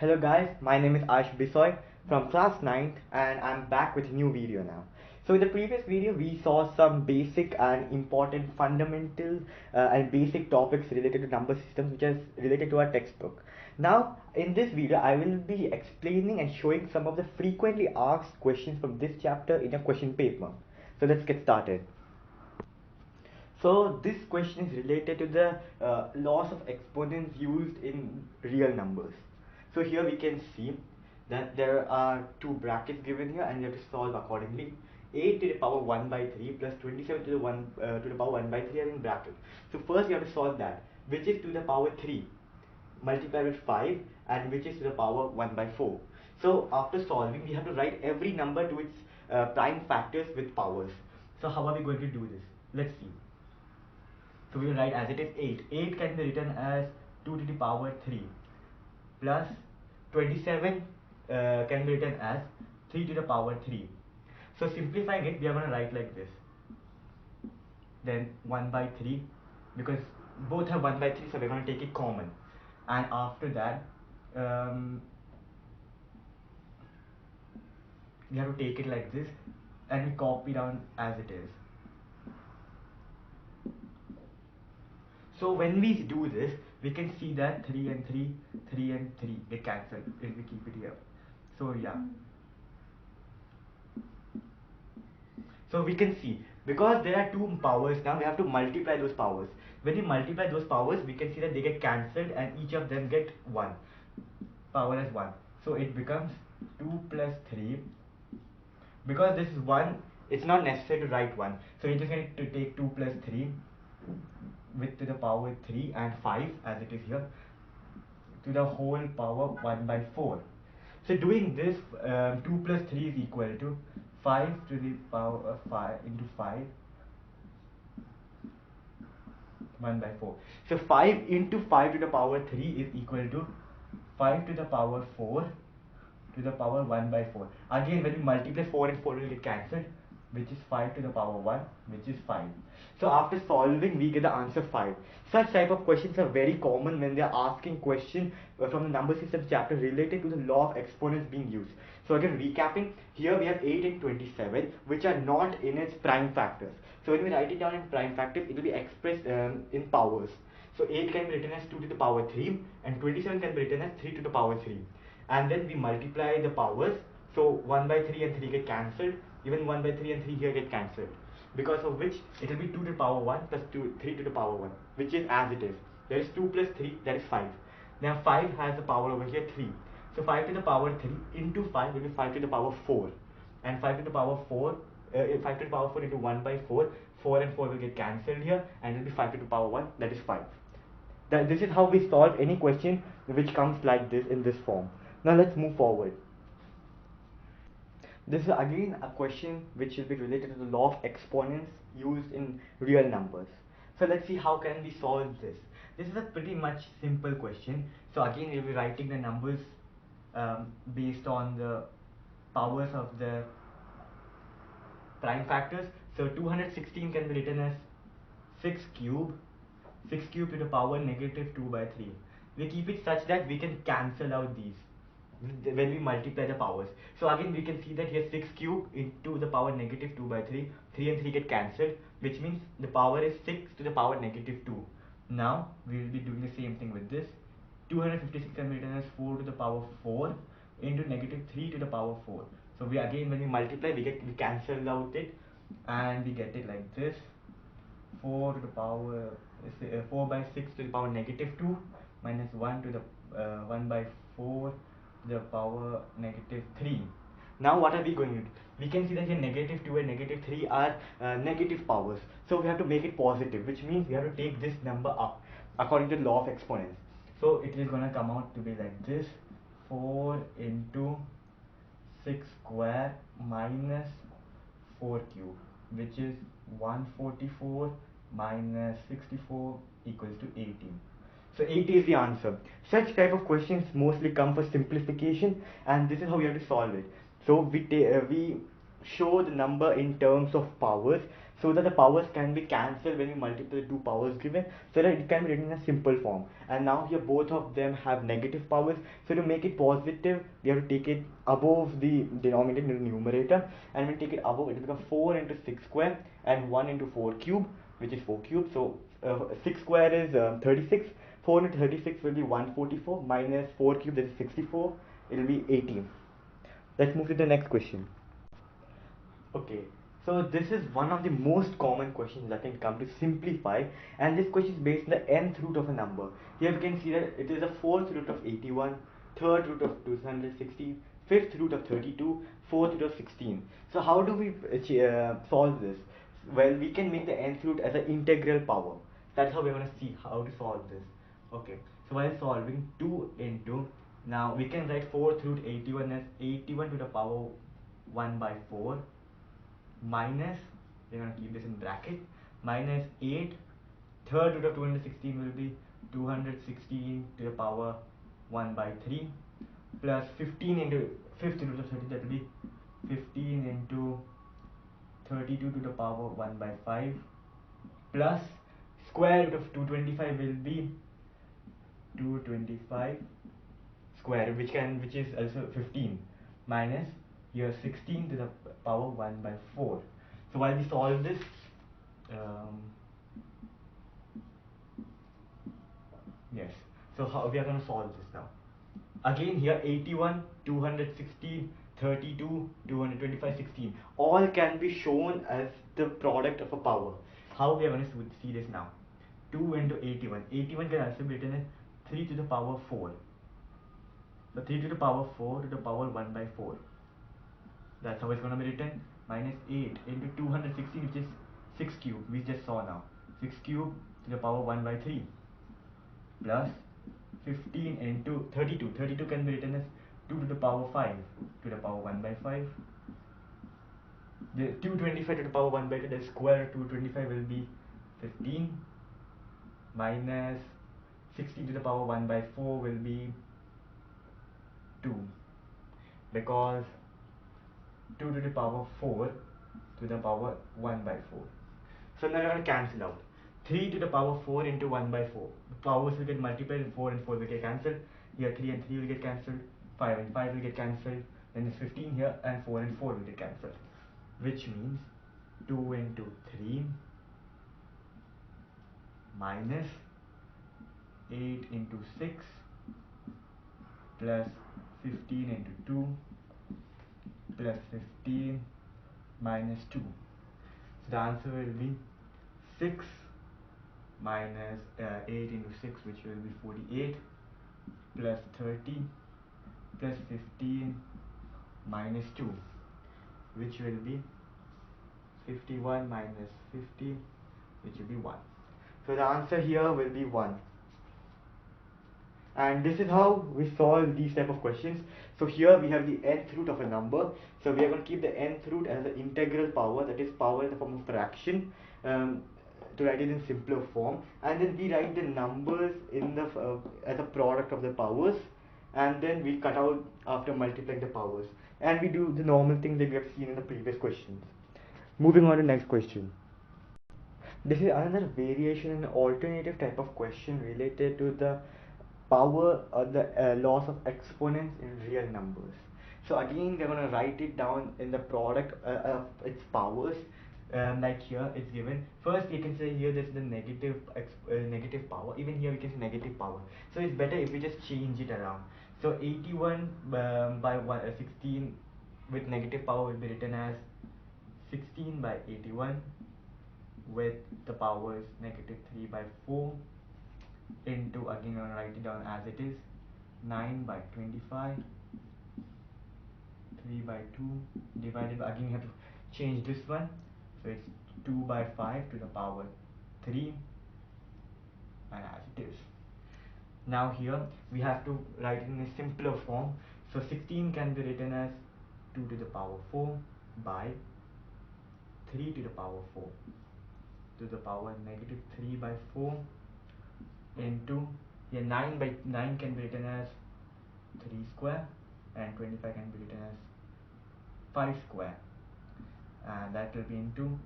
Hello guys, my name is Ash Bisoy from class 9th and I'm back with a new video now. So in the previous video we saw some basic and important fundamental and basic topics related to number systems which is related to our textbook. Now in this video I will be explaining and showing some of the frequently asked questions from this chapter in a question paper. So let's get started. So this question is related to the loss of exponents used in real numbers. So here we can see that there are two brackets given here and you have to solve accordingly. 8 to the power 1 by 3 plus 27 to the power 1 by 3 are in brackets. So first you have to solve that, which is to the power 3 multiplied with 5 and which is to the power 1 by 4. So after solving we have to write every number to its prime factors with powers. So how are we going to do this? Let's see. So we will write as it is 8. 8 can be written as 2 to the power 3 plus 27 can be written as 3 to the power 3. So simplifying it, we are going to write like this. Then 1 by 3, because both have 1 by 3, so we're going to take it common. And after that, we have to take it like this and we copy down as it is. So when we do this, we can see that 3 and 3, 3 and 3 get cancelled if we keep it here. So yeah. So we can see, because there are two powers now, we have to multiply those powers. When we multiply those powers, we can see that they get cancelled and each of them get 1. Power as 1. So it becomes 2 plus 3. Because this is 1, it's not necessary to write 1. So we're just going to take 2 plus 3 with to the power 3 and 5 as it is here to the whole power 1 by 4. So doing this, 2 plus 3 is equal to 5 to the power 5 into 5 1 by 4. So 5 into 5 to the power 3 is equal to 5 to the power 4 to the power 1 by 4. Again when we multiply 4 and 4 will get cancelled, which is 5 to the power 1, which is 5. So after solving we get the answer 5. Such type of questions are very common when they are asking question from the number system chapter related to the law of exponents being used. So again recapping, here we have 8 and 27 which are not in its prime factors. So when we write it down in prime factors, it will be expressed in powers. So 8 can be written as 2 to the power 3 and 27 can be written as 3 to the power 3. And then we multiply the powers, so 1 by 3 and 3 get cancelled, even 1 by 3 and 3 here get cancelled, because of which it will be 2 to the power 1 plus 3 to the power 1, which is as it is. There is 2 plus 3, that is 5. Now 5 has the power over here 3, so 5 to the power 3 into 5 will be 5 to the power 4, and 5 to the power 4 5 to the power 4 into 1 by 4, 4 and 4 will get cancelled here and it will be 5 to the power 1, that is 5. This is how we solve any question which comes like this in this form. Now let's move forward. This is again a question which will be related to the law of exponents used in real numbers. So let's see how can we solve this. This is a pretty much simple question. So again we'll be writing the numbers based on the powers of the prime factors. So 216 can be written as 6 cube to the power negative 2 by 3. We keep it such that we can cancel out these when we multiply the powers. So again we can see that here 6 cube into the power negative 2 by 3, 3 and 3 get cancelled, which means the power is 6 to the power negative 2. Now we will be doing the same thing with this. 256 can be written as 4 to the power 4 into negative 3 to the power 4. So we again when we multiply we cancel out it and we get it like this. 4 to the power 4 by 6 to the power negative 2 minus 1 to the 1 by 4 to the power negative 3. Now what are we going to do? We can see that here negative 2 and negative 3 are negative powers. So we have to make it positive, which means we have to take this number up according to the law of exponents. So it is going to come out to be like this. 4 into 6 square minus 4 cube, which is 144 minus 64 equals to 18. So 80 is the answer. Such type of questions mostly come for simplification, and this is how we have to solve it. So we show the number in terms of powers. so that the powers can be cancelled when you multiply the two powers given, so that it can be written in a simple form. And now here both of them have negative powers, so to make it positive we have to take it above the denominator in the numerator, and when we take it above it will become 4 into 6 square and 1 into 4 cube, which is 4 cube. So 6 square is 36, 4 into 36 will be 144, minus 4 cube, that is 64, it will be 18. Let's move to the next question. Okay, so this is one of the most common questions that can come to simplify, and this question is based on the nth root of a number. Here you can see that it is a fourth root of 81, third root of 260, fifth root of 32, fourth root of 16. So how do we solve this? Well, we can make the nth root as an integral power. That's how we're going to see how to solve this. Okay, so while solving 2 into, now we can write fourth root 81 as 81 to the power 1 by 4, minus, we're going to keep this in bracket, minus 8, third root of 216 will be 216 to the power 1 by 3, plus 15 into fifth root of 30, that will be 15 into 32 to the power 1 by 5, plus square root of 225 will be 225 square, which is also 15, minus here 16 to the power 1 by 4. So while we solve this, yes, so how we are going to solve this now? Again here 81, 216, 32, 225, 16 all can be shown as the product of a power. How we are going to see this now? 2 into 81, 81 can also be written as 3 to the power 4. So 3 to the power 4 to the power 1 by 4. That's how it's going to be written. Minus 8 into 216, which is 6 cube, we just saw now. 6 cube to the power 1 by 3. Plus 15 into 32. 32 can be written as 2 to the power 5 to the power 1 by 5. The 225 to the power 1 by 2, the square of 225 will be 15, minus 16 to the power 1 by 4 will be 2, because 2 to the power 4 to the power 1 by 4. So now we're going to cancel out. 3 to the power 4 into 1 by 4. The powers will get multiplied and 4 and 4 will get cancelled. Here 3 and 3 will get cancelled. 5 and 5 will get cancelled. Then there's 15 here, and 4 and 4 will get cancelled. Which means 2 into 3 minus 8 into 6 plus 15 into 2 plus 15 minus 2. So the answer will be 6 minus 8 into 6, which will be 48, plus 30 plus 15 minus 2, which will be 51 minus 50, which will be 1. So the answer here will be 1. And this is how we solve these type of questions. So here we have the nth root of a number. So we are going to keep the nth root as the integral power, that is power in the form of fraction, to write it in simpler form. And then we write the numbers in the as a product of the powers, and then we cut out after multiplying the powers. And we do the normal things that we have seen in the previous questions. Moving on to next question. This is another variation and alternative type of question related to the power or the loss of exponents in real numbers. So again, we're going to write it down in the product of its powers. Like here it's given. First you can say here this is the negative power. Even here we can say negative power. So it's better if we just change it around. So 81 by 16 with negative power will be written as 16 by 81 with the powers negative 3 by 4 into, again I'm going to write it down as it is, 9 by 25, 3 by 2 divided by, again you have to change this one, so it's 2 by 5 to the power 3, and as it is. Now here we have to write it in a simpler form. So 16 can be written as 2 to the power 4 by 3 to the power 4 to the power negative 3 by 4 into, here 9 by 9 can be written as 3 square, and 25 can be written as 5 square, and that will be into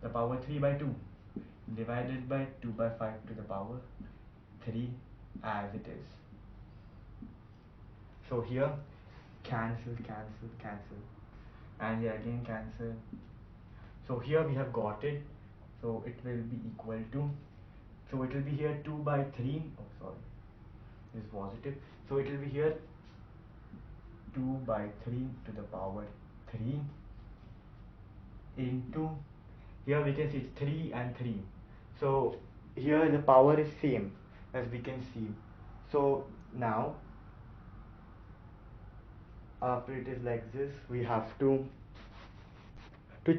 the power 3 by 2 divided by 2 by 5 to the power 3 as it is. So here cancel, cancel, cancel, and here again cancel. So here we have got it. So it will be equal to, so it will be here 2 by 3, oh sorry, this is positive. So it will be here 2 by 3 to the power 3 into, here we can see it's 3 and 3. So here the power is same as we can see. So now after it is like this, we have to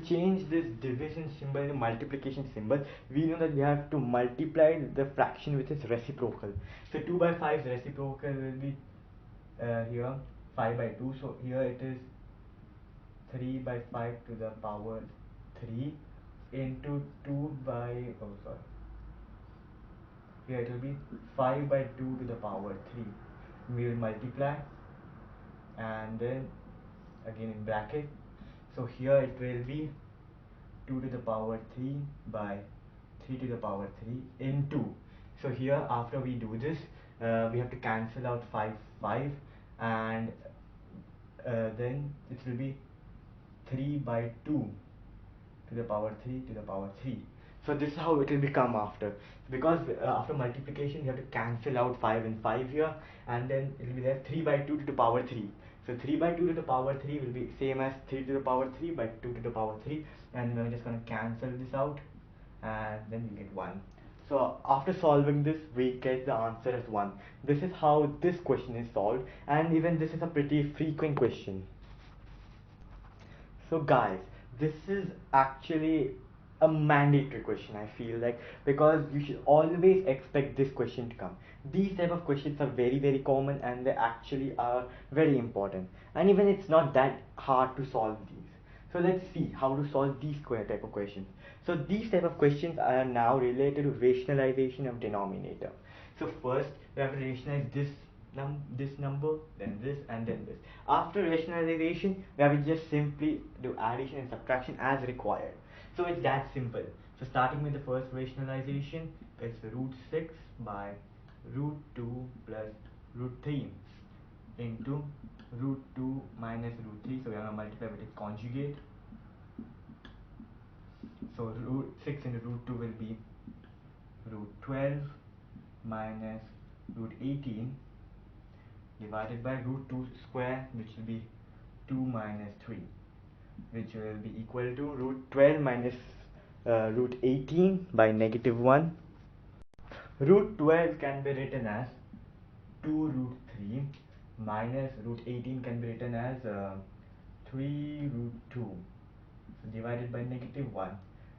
change this division symbol into multiplication symbol. We know that we have to multiply the fraction which is reciprocal. So 2 by 5 reciprocal will be here 5 by 2. So here it is 3 by 5 to the power 3 into 2 by, oh sorry, here it will be 5 by 2 to the power 3. We will multiply and then again in bracket. So here it will be 2 to the power 3 by 3 to the power 3 into, so here after we do this we have to cancel out 5 and then it will be 3 by 2 to the power 3 to the power 3. So this is how it will become after, because after multiplication we have to cancel out 5 and 5 here, and then it will be there 3 by 2 to the power 3. So 3 by 2 to the power 3 will be same as 3 to the power 3 by 2 to the power 3, and we're just going to cancel this out and then we get 1. So after solving this we get the answer as 1. This is how this question is solved, and even this is a pretty frequent question. So guys, this is actually a mandatory question, I feel like, because you should always expect this question to come. These type of questions are very common, and they actually are very important, and even it's not that hard to solve these. So let's see how to solve these type of questions. So these type of questions are now related to rationalization of denominator. So first we have to rationalize this number, then this, and then this. After rationalization, we have to just simply do addition and subtraction as required. So it's that simple. So starting with the first rationalization, it's root 6 by root 2 plus root 3 into root 2 minus root 3. So we are going to multiply with its conjugate. So root 6 into root 2 will be root 12 minus root 18 divided by root 2 square, which will be 2 minus 3, which will be equal to root 12 minus root 18 by negative 1. Root 12 can be written as 2 root 3 minus root 18 can be written as 3 root 2, so divided by negative 1,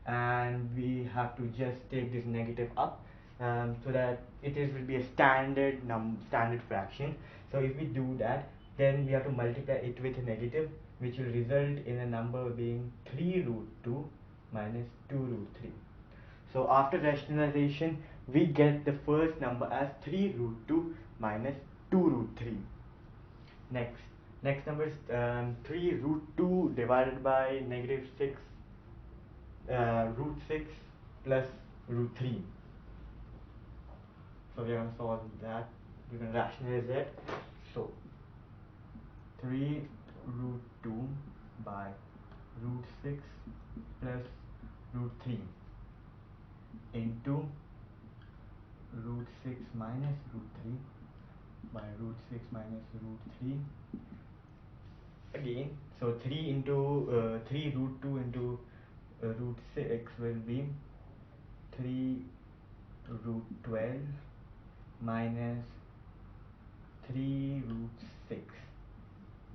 and we have to just take this negative up so that it will be a standard fraction. So if we do that, then we have to multiply it with a negative, which will result in a number being 3 root 2 minus 2 root 3. So after rationalization, we get the first number as 3 root 2 minus 2 root 3. Next number is 3 root 2 divided by negative 6 root 6 plus root 3. So we are going to solve that. We can rationalize that. So 3 root 2 by root 6 plus root 3 into root 6 minus root 3 by root 6 minus root 3 again. So 3 into 3 root 2 into root 6 will be 3 root 12 minus 3 root 6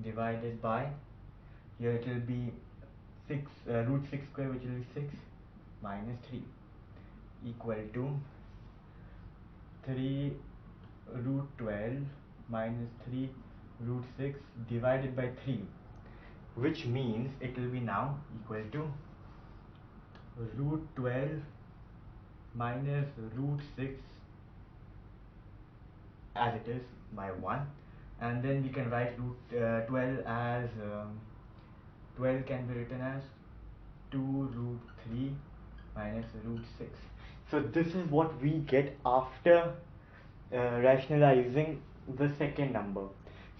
divided by, here it will be 6 root 6 square, which will be 6 minus 3, equal to 3 root 12 minus 3 root 6 divided by 3, which means it will be now equal to root 12 minus root 6 as it is by 1, and then we can write root 12 as 12 can be written as 2 root 3 minus root 6. So this is what we get after rationalizing the second number.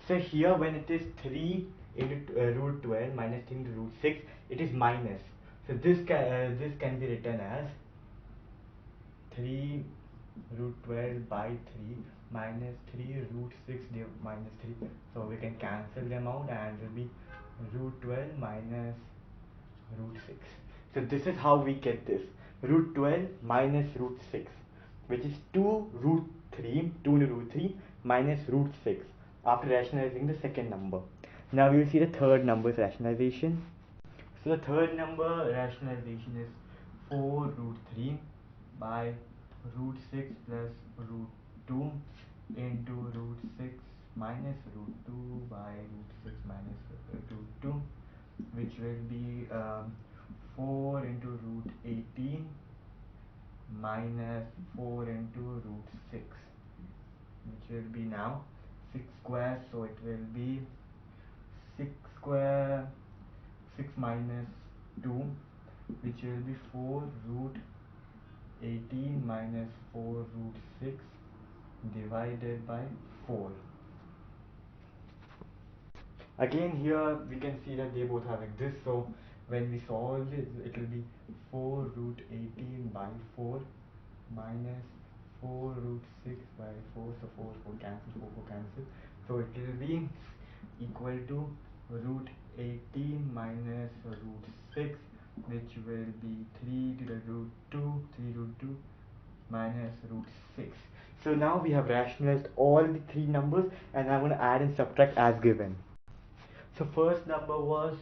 So here when it is 3 into root 12 minus 3 into root 6, it is minus. So this can be written as 3 root 12 by 3 minus 3 root 6 minus 3. So we can cancel them out and it will be root 12 minus root 6. So this is how we get this root 12 minus root 6, which is 2 root 3, 2 into root 3 minus root 6 after rationalizing the second number. Now we will see the third number's rationalization. So the third number rationalization is 4 root 3 by root 6 plus root 2 into root 6 minus root 2 by root 6 minus root 2, which will be 4 into root 18 minus 4 into root 6, which will be now 6 square, so it will be 6 square 6 minus 2, which will be 4 root 18 minus 4 root 6 divided by 4. Again here we can see that they both have like this, so when we solve it, it will be 4 root 18 by 4 minus 4 root 6 by 4, so 4 cancel, 4 cancel, so it will be equal to root 18 minus root 6, which will be 3 to the root 2, 3 root 2 minus root 6. So now we have rationalized all the three numbers and I'm going to add and subtract as given. So first number was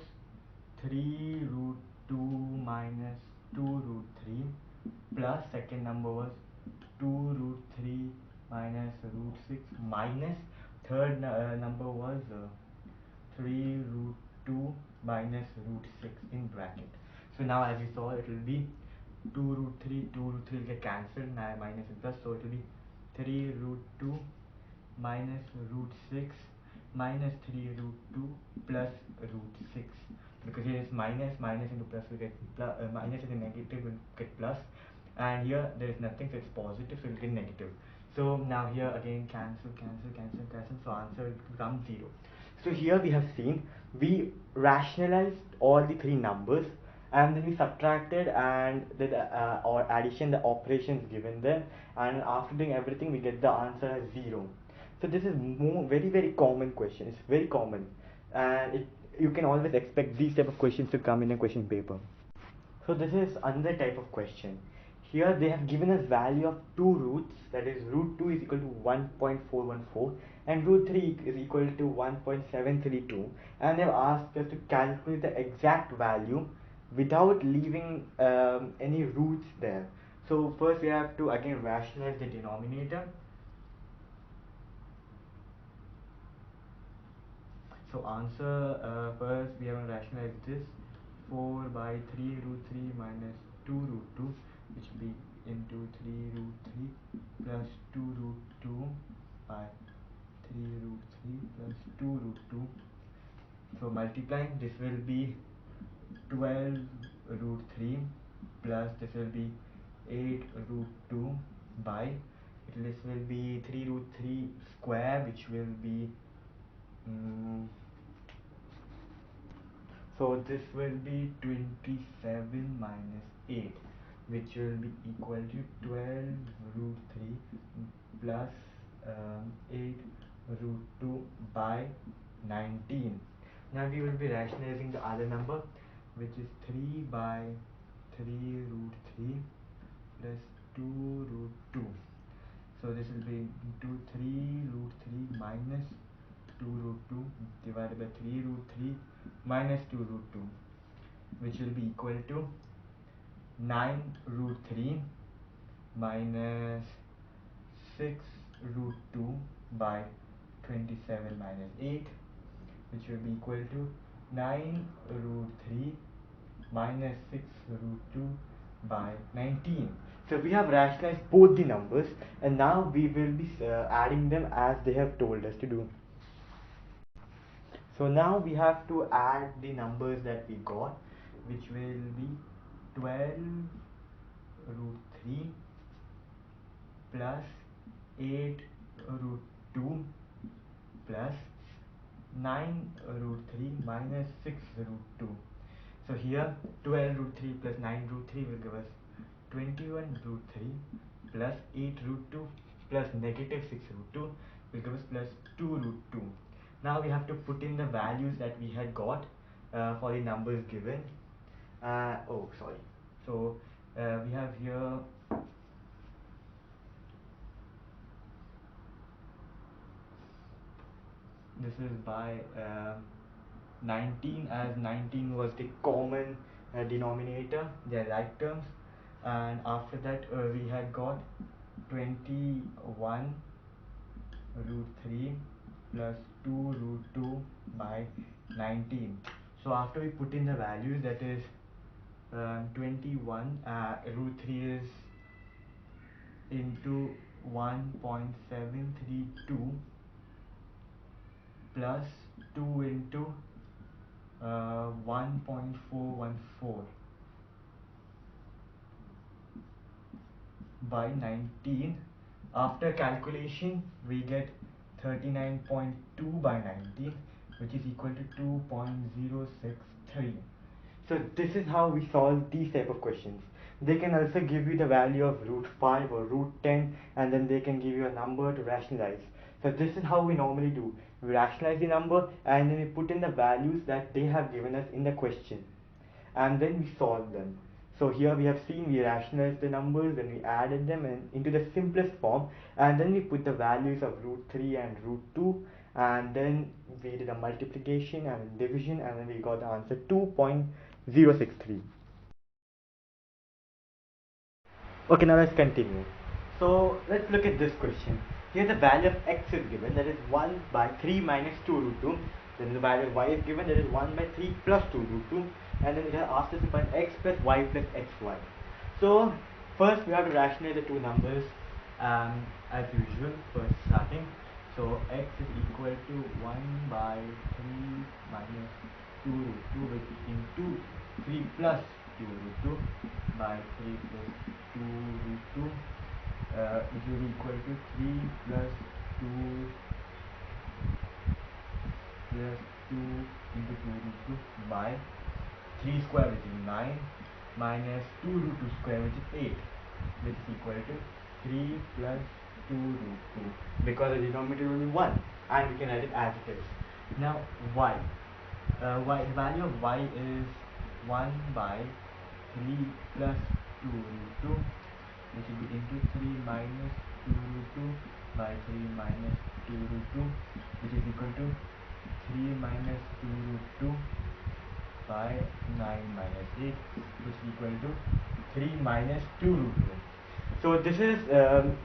3 root 2 minus 2 root 3 plus second number was 2 root 3 minus root 6 minus third number was 3 root 2 minus root 6 in bracket. So now as you saw, it will be 2 root 3, 2 root 3 will get cancelled, now minus and plus, so it will be 3 root 2 minus root 6 minus 3 root 2 plus root 6, because here is minus, minus into plus will get plus, minus into negative will get plus, and here there is nothing, so it's positive, so it will get negative. So now here again cancel, cancel, cancel, cancel, so answer will become 0. So here we have seen we rationalized all the three numbers and then we subtracted and did or addition the operations given them, and after doing everything we get the answer as 0. So this is very common question. It's very common, and you can always expect these type of questions to come in a question paper. So this is another type of question. Here they have given us value of two roots, that is root 2 is equal to 1.414 and root 3 is equal to 1.732, and they have asked us to calculate the exact value without leaving any roots there. So first we have to again rationalize the denominator. So answer, first we have to rationalize this 4 by 3 root 3 minus 2 root 2, which will be into 3 root 3 plus 2 root 2 by 3 root 3 plus 2 root 2. So multiplying, this will be 12 root 3 plus this will be 8 root 2 by this will be 3 root 3 square, which will be so this will be 27 minus 8, which will be equal to 12 root 3 plus 8 root 2 by 19. Now we will be rationalizing the other number, which is 3 by 3 root 3 plus 2 root 2. So this will be into 3 root 3 minus 2 root 2 divided by 3 root 3 minus 2 root 2, which will be equal to 9 root 3 minus 6 root 2 by 27 minus 8, which will be equal to 9 root 3 minus 6 root 2 by 19. So we have rationalized both the numbers and now we will be adding them as they have told us to do. So now we have to add the numbers that we got, which will be 12 root 3 plus 8 root 2 plus 9 root 3 minus 6 root 2. So here 12 root 3 plus 9 root 3 will give us 21 root 3 plus 8 root 2 plus negative 6 root 2 will give us plus 2 root 2. Now we have to put in the values that we had got for the numbers given. Oh, sorry. So we have here this is by 19, as 19 was the common denominator, they are like terms, and after that we had got 21 root 3 plus 2 root 2 by 19. So after we put in the values, that is 21 root 3 is into 1.732 plus 2 into 1.414 by 19. After calculation we get 39.2 by 19, which is equal to 2.063. So this is how we solve these type of questions. They can also give you the value of root 5 or root 10, and then they can give you a number to rationalize. So this is how we normally do. We rationalize the number and then we put in the values that they have given us in the question, and then we solve them. So here we have seen we rationalized the numbers, then we added them into the simplest form, and then we put the values of root 3 and root 2, and then we did a multiplication and division, and then we got the answer 2.063. Okay, now let's continue. So let's look at this question. Here the value of x is given, that is 1 by 3 minus 2 root 2. Then the value of y is given, that is 1 by 3 plus 2 root 2. And then it has asked us to find x plus y plus xy. So first we have to rationalize the two numbers as usual, first starting. So x is equal to 1 by 3 minus 2 root 2, which is into 3 plus 2 root 2 by 3 plus 2 root 2, which will be equal to 3 plus 2 plus 2 into 2 root 2 by 3 square, which is 9, minus 2 root 2 square, which is 8, which is equal to 3 plus 2 root 2, because the denominator will be 1 and we can write it as it is. Now y, the value of y is 1 by 3 plus 2 root 2, which will be into 3 minus 2 root 2 by 3 minus 2 root 2, which is equal to 3 minus 2 root 2 by 9 minus 8, which is equal to 3 minus 2 root 2. So this is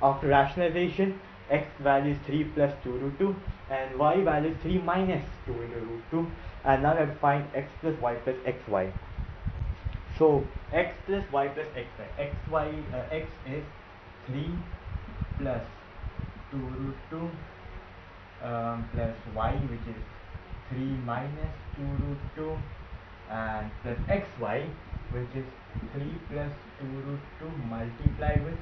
after rationalization, x value is 3 plus 2 root 2 and y value is 3 minus 2 into root 2, and now we have to find x plus y plus xy. So x plus y plus xy, x is 3 plus 2 root 2 plus y, which is 3 minus 2 root 2, and plus xy, which is 3 plus 2 root 2 multiplied with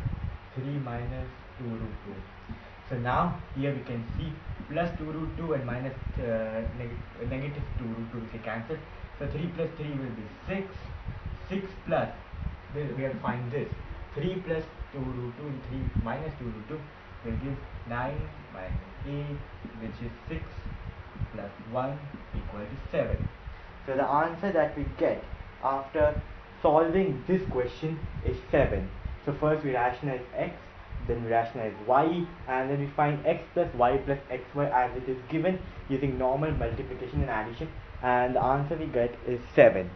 3 minus 2 root 2. So now here we can see plus 2 root 2 and minus negative 2 root 2 will get cancelled. So 3 plus 3 will be 6. 6 plus, we have to find this. 3 plus 2 root 2 and 3 minus 2 root 2 will give 9 minus 8, which is 6 plus 1 equal to 7. So the answer that we get after solving this question is 7. So first we rationalize x, then we rationalize y, and then we find x plus y plus xy as it is given using normal multiplication and addition, and the answer we get is 7.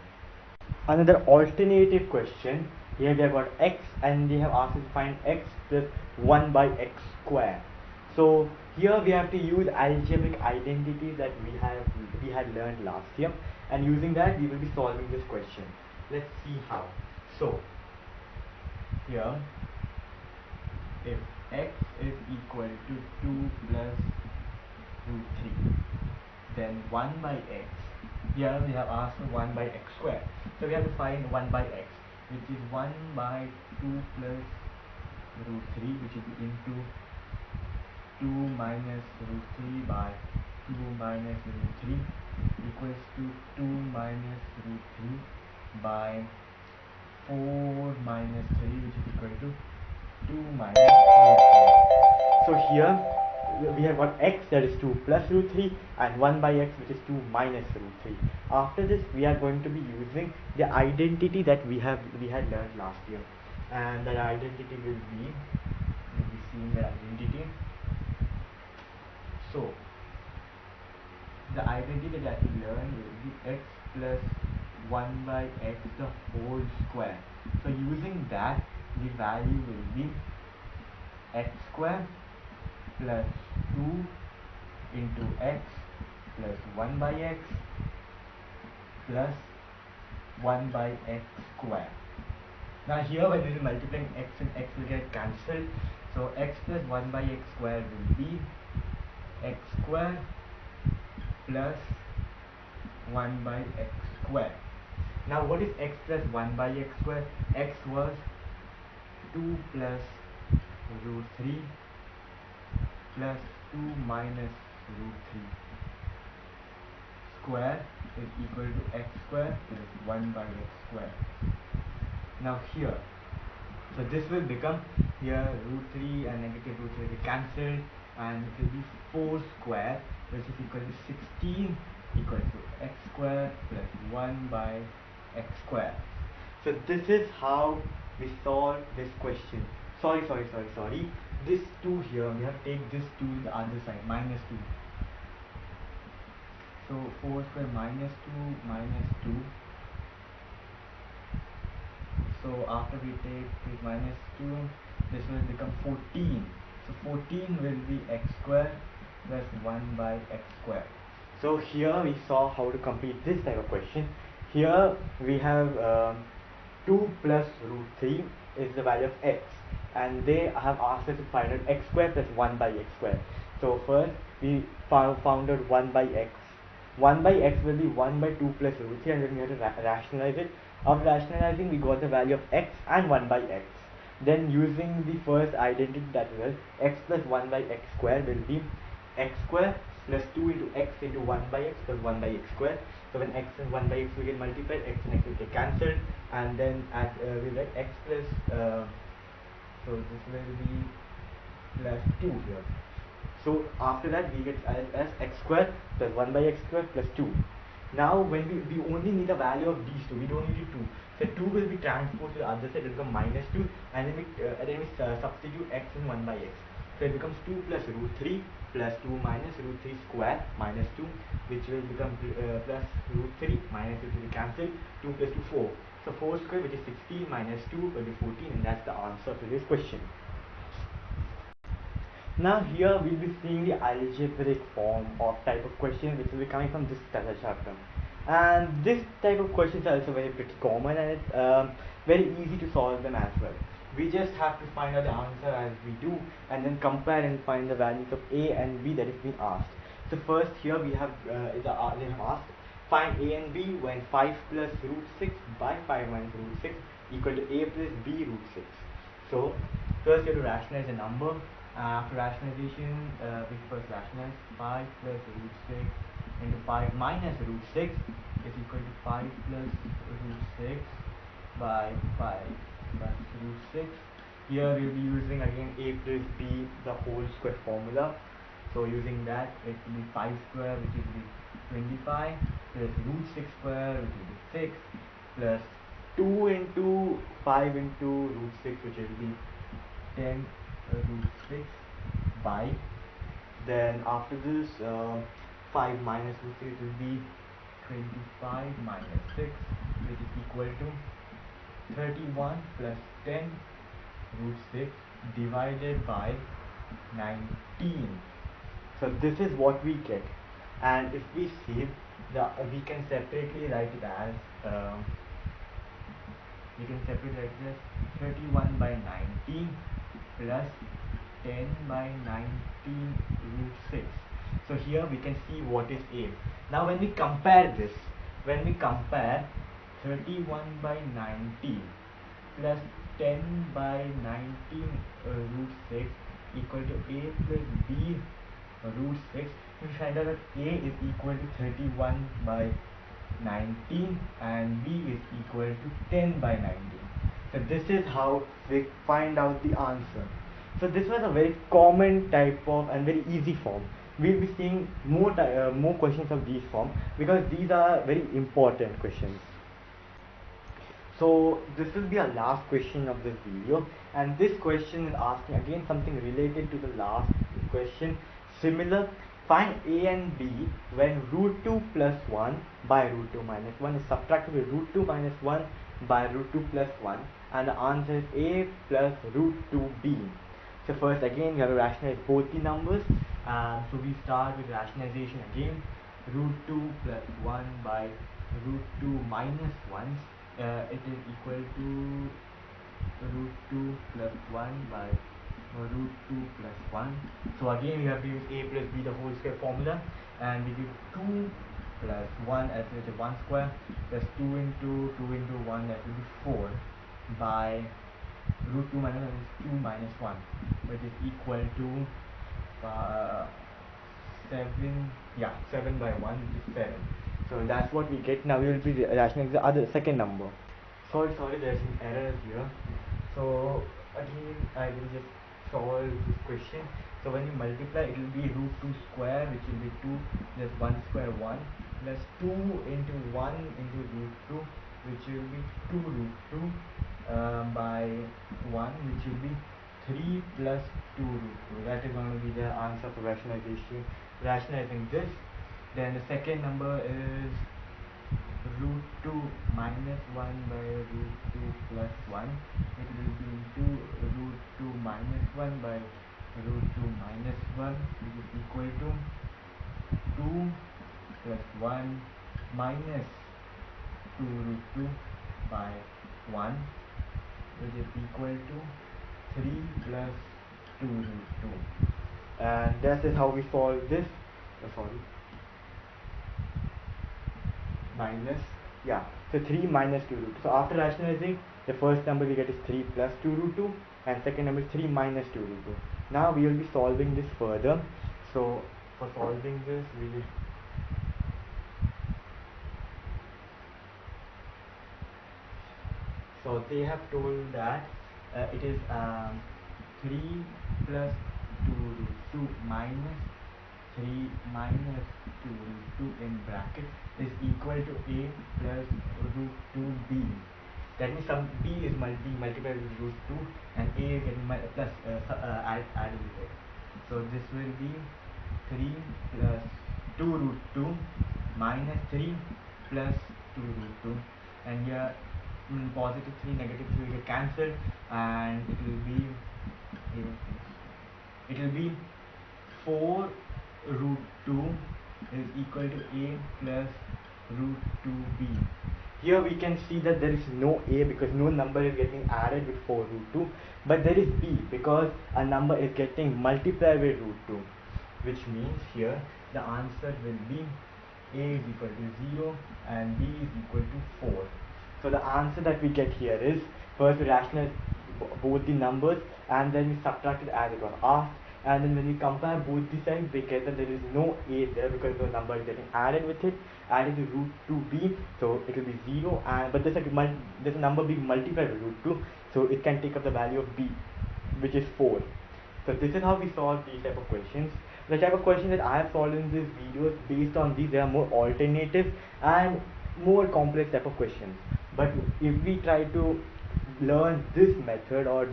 Another alternative question, here we have got x and they have asked us to find x plus 1 by x square. So here we have to use algebraic identities that we had learned last year, and using that we will be solving this question. Let's see how. So here, if x is equal to 2 plus root 3, then 1 by x, here we have asked for 1 by x square, so we have to find 1 by x. which is 1 by 2 plus root 3, which is into 2 minus root 3 by 2 minus root 3 equals to 2 minus root 3 by 4 minus 3, which is equal to 2 minus root 3. So here we have got x, that is 2 plus root 3, and 1 by x, which is 2 minus root 3. After this we are going to be using the identity that we had learned last year, and that identity will be seeing the identity. So the identity that we learn will be x plus 1 by x the whole square. So using that, the value will be x square plus 2 into x plus 1 by x plus 1 by x square. Now here when we are multiplying x and x will get cancelled. So x plus 1 by x square will be x square plus 1 by x square. Now what is x plus 1 by x square? X was 2 plus root 3 plus 2 minus root 3 square is equal to x square plus 1 by x square. Now here, so this will become here root 3 and negative root 3 will be cancelled, and it will be 4 square, which is equal to 16, equal to x square plus 1 by x square. So this is how we solve this question. Sorry. This 2 here, we have to take this 2 to the other side, minus 2. So 4 square minus 2. So after we take this minus 2, this will become 14. So 14 will be x square plus 1 by x square. So here we saw how to complete this type of question. Here we have 2 plus root 3 is the value of x, and they have asked us to find out x square plus 1 by x square. So first we found out 1 by x. 1 by x will be 1 by 2 plus root 3, and then we have to rationalize it. After rationalizing, we got the value of x and 1 by x. Then using the first identity, that was x plus 1 by x square will be x square plus 2 into x into 1 by x plus 1 by x square. So when x and 1 by x will get multiplied, x and x will get cancelled, and then as we write x plus so this will be plus 2 here. So after that we get as x square plus 1 by x square plus 2. Now when we only need the value of these two, we don't need 2. So 2 will be transposed to the other side, it will become minus 2, and then we substitute x in 1 by x. So it becomes 2 plus root 3 plus 2 minus root 3 square minus 2, which will become plus root 3 minus it will be cancelled. 2 plus 2 4. So 4 square, which is 16, minus 2 will be 14, and that's the answer to this question. Now here we'll be seeing the algebraic form of type of question which will be coming from this chapter, and this type of questions are also pretty common, and it's very easy to solve them as well. We just have to find out the answer as we do, and then compare and find the values of a and b that is being asked. So first here we have they have asked find a and b when 5 plus root 6 by 5 minus root 6 equal to a plus b root 6. So first you have to rationalize the number. After rationalization, we first rationalize 5 plus root 6 into 5 minus root 6 is equal to 5 plus root 6 by 5 plus root 6. Here we will be using again a plus b the whole square formula. So using that, it will be 5 square, which will be 25, plus root 6 square, which will be 6, plus 2 into 5 into root 6, which will be 10 root 6 by, then after this 5 minus root 6 will be 25 minus 6, which is equal to 31 plus 10 root 6 divided by 19. So this is what we get, and if we see we can separately write it as 31 by 19 plus 10 by 19 root 6. So here we can see what is a. Now when we compare 31 by 19 plus 10 by 19 root 6 equal to a plus b root 6. We find out that a is equal to 31 by 19 and b is equal to 10 by 19. So this is how we find out the answer. So this was a very common type of and very easy form. We'll be seeing more questions of these form because these are very important questions. So this will be our last question of this video, and this question is asking again something related to the last question. Similar, find a and b when root 2 plus 1 by root 2 minus 1 is subtracted with root 2 minus 1 by root 2 plus 1, and the answer is a plus root 2b. So first again we have to rationalize both the numbers. So we start with rationalization again. Root 2 plus 1 by root 2 minus 1, it is equal to root 2 plus 1 by root 2 plus 1. So again we have to use a plus b the whole square formula, and we give 2 plus 1 as it is 1 square plus 2 into 1 that will be 4 by root 2 minus 1 is 2 minus 1, which is equal to 7 by 1, which is 7. So that's what we get. Now we will be rationalizing the other second number. Sorry, there's an error here. So again I will just solve this question. So when you multiply, it will be root 2 square, which will be 2 plus 1 square 1 plus 2 into 1 into root 2, which will be 2 root 2 by 1, which will be 3 plus 2 root 2. That is going to be the answer for rationalizing this. Then the second number is root 2 minus 1 by root 2 plus 1. It will be into root 2 minus 1 by root 2 minus 1, which is equal to 2 plus 1 minus 2 root 2 by 1, which is equal to 3 plus 2 root 2. And that is how we solve this. So 3 minus 2 root 2. So after rationalizing, the first number we get is 3 plus 2 root 2, and second number is 3 minus 2 root 2. Now we will be solving this further. So for solving this, we will so they have told that it is 3 plus 2 root 2 minus 3 minus 2 root 2 in bracket is equal to a plus root 2b. That means some b is multiplied with root 2 and a is getting plus added with it. So this will be 3 plus 2 root 2 minus 3 plus 2 root 2, and here positive 3 negative 3 will get cancelled, and it will be 4 root 2 is equal to a plus root 2b. Here we can see that there is no a because no number is getting added with 4 root 2, but there is b because a number is getting multiplied with root 2, which means here the answer will be a is equal to 0 and b is equal to 4. So the answer that we get here is, first we rationalize both the numbers and then we subtract it as it was asked, and then when we compare both the sides we get that there is no a there because the number is getting added with it, added to root 2b, so it will be 0, and but there's a number being multiplied with root 2, so it can take up the value of b, which is 4. So this is how we solve these type of questions. The type of questions that I have solved in this video, based on these, there are more alternatives and more complex type of questions. But if we try to learn this method or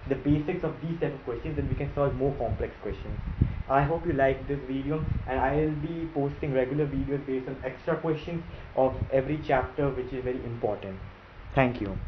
the basics of these type of questions, then we can solve more complex questions. I hope you like this video, and I will be posting regular videos based on extra questions of every chapter which is very important. Thank you.